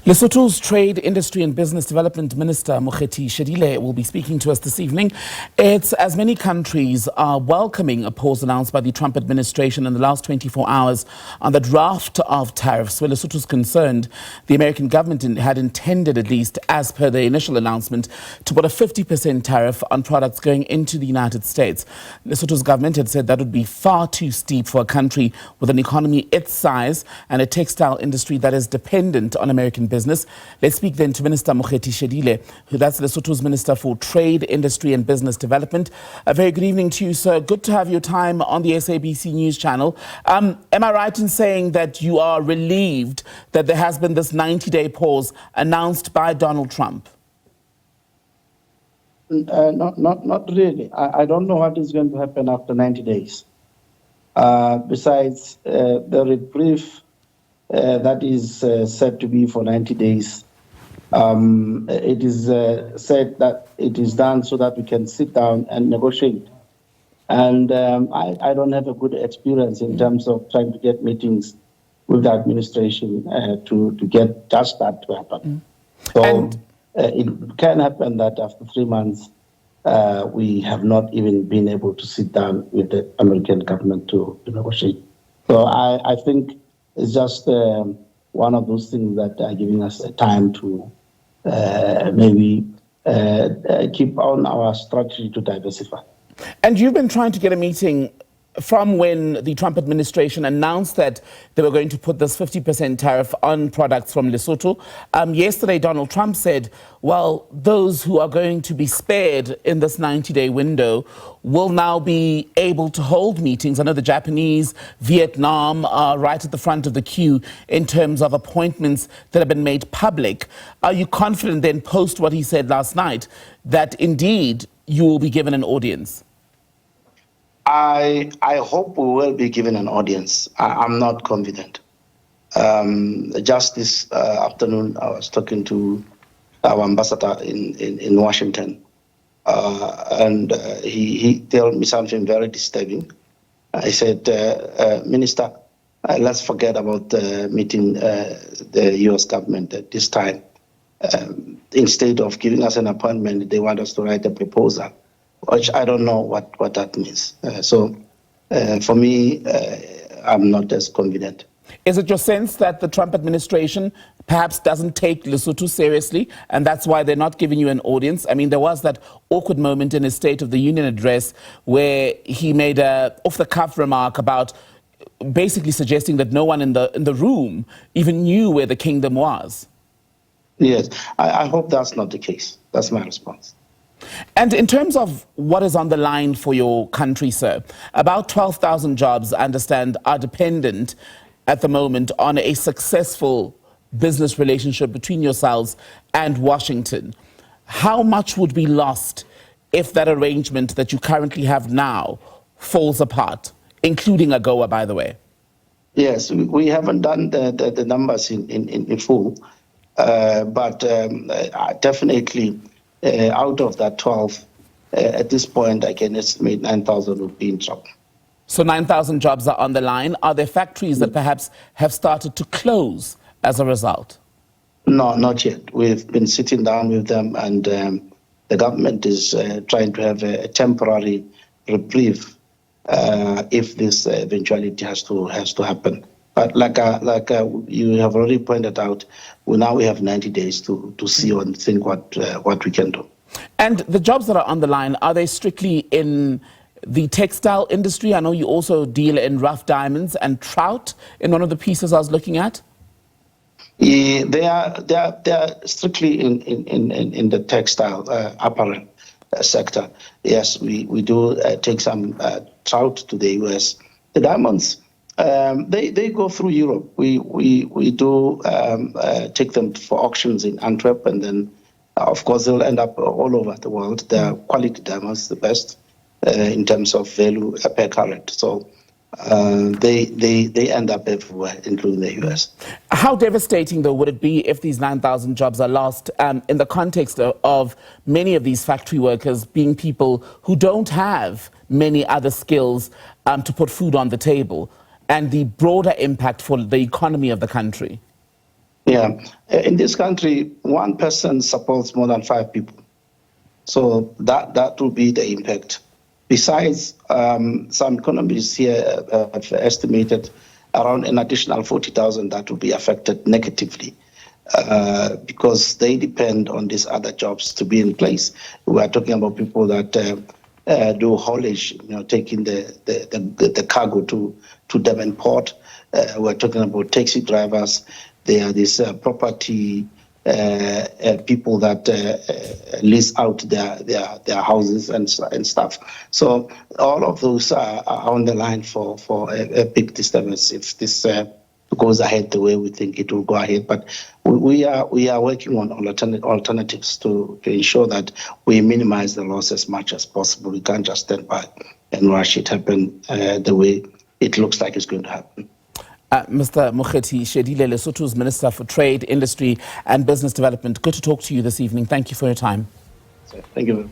Lesotho's Trade, Industry and Business Development Minister Mokhethi Shelile will be speaking to us this evening. It's as many countries are welcoming a pause announced by the Trump administration in the last 24 hours on the draft of tariffs. Where Lesotho's concerned, the American government had intended, at least as per the initial announcement, to put a 50% tariff on products going into the United States. Lesotho's government had said that would be far too steep for a country with an economy its size and a textile industry that is dependent on American business. Let's speak then to Minister Mokhethi Shelile, that's Lesotho's Minister for Trade, Industry and Business Development. A very good evening to you, sir. Good to have your time on the SABC News channel. Am I right in saying that you are relieved that there has been this 90-day pause announced by Donald Trump? Not really. I don't know what is going to happen after 90 days. Besides the reprieve that is said to be for 90 days. It is said that it is done so that we can sit down and negotiate. And I don't have a good experience in terms of trying to get meetings with the administration to get just that to happen. So it can happen that after 3 months, we have not even been able to sit down with the American government to negotiate. So I think it's just one of those things that are giving us a time to maybe keep on our strategy to diversify. And you've been trying to get a meeting from when the Trump administration announced that they were going to put this 50% tariff on products from Lesotho. Yesterday, Donald Trump said, well, those who are going to be spared in this 90-day window will now be able to hold meetings. I know the Japanese, Vietnam are right at the front of the queue in terms of appointments that have been made public. Are you confident then, post what he said last night, that indeed you will be given an audience? I hope we will be given an audience. I'm not confident. Just this afternoon, I was talking to our ambassador in Washington, and he told me something very disturbing. I said, Minister, let's forget about meeting the U.S. government at this time. Instead of giving us an appointment, they want us to write a proposal, which I don't know what that means. So for me, I'm not as confident. Is it your sense that the Trump administration perhaps doesn't take Lesotho seriously, and that's why they're not giving you an audience? I mean, there was that awkward moment in his State of the Union address where he made a off-the-cuff remark about basically suggesting that no one in the room even knew where the kingdom was. Yes, I hope that's not the case. That's my response. And in terms of what is on the line for your country, sir, about 12,000 jobs, I understand, are dependent at the moment on a successful business relationship between yourselves and Washington. How much would be lost if that arrangement that you currently have now falls apart, including AGOA, by the way? Yes, we haven't done the numbers in full, but definitely out of that 12, at this point, I can estimate 9,000 would be in trouble. So 9,000 jobs are on the line. Are there factories that perhaps have started to close as a result? No, not yet. We've been sitting down with them, and the government is trying to have a temporary reprieve if this eventuality has to happen. But like you have already pointed out, we have 90 days to see and think what we can do. And the jobs that are on the line, are they strictly in the textile industry? I know you also deal in rough diamonds and trout in one of the pieces I was looking at. Yeah, they are strictly in the textile apparel sector. Yes, we do take some trout to the US. The diamonds, they go through Europe. We do take them for auctions in Antwerp, and then of course they'll end up all over the world. They're quality diamonds, the best in terms of value per carat. So they end up everywhere, including the US. How devastating, though, would it be if these 9,000 jobs are lost in the context of many of these factory workers being people who don't have many other skills to put food on the table, and the broader impact for the economy of the country? Yeah. In this country, one person supports more than 5 people. So that will be the impact. Besides, some economists here have estimated around an additional 40,000 that will be affected negatively because they depend on these other jobs to be in place. We are talking about people that do haulage, taking the cargo to Durban Port. We're talking about taxi drivers. There are these property people that lease out their houses and stuff. So all of those are on the line for a big disturbance if this goes ahead the way we think it will go ahead. But we are working on alternatives to ensure that we minimize the loss as much as possible. We can't just stand by and watch it happen the way it looks like it's going to happen. Mr. Mokhethi, Shelile, Lesotho's Minister for Trade, Industry and Business Development. Good to talk to you this evening. Thank you for your time. Thank you.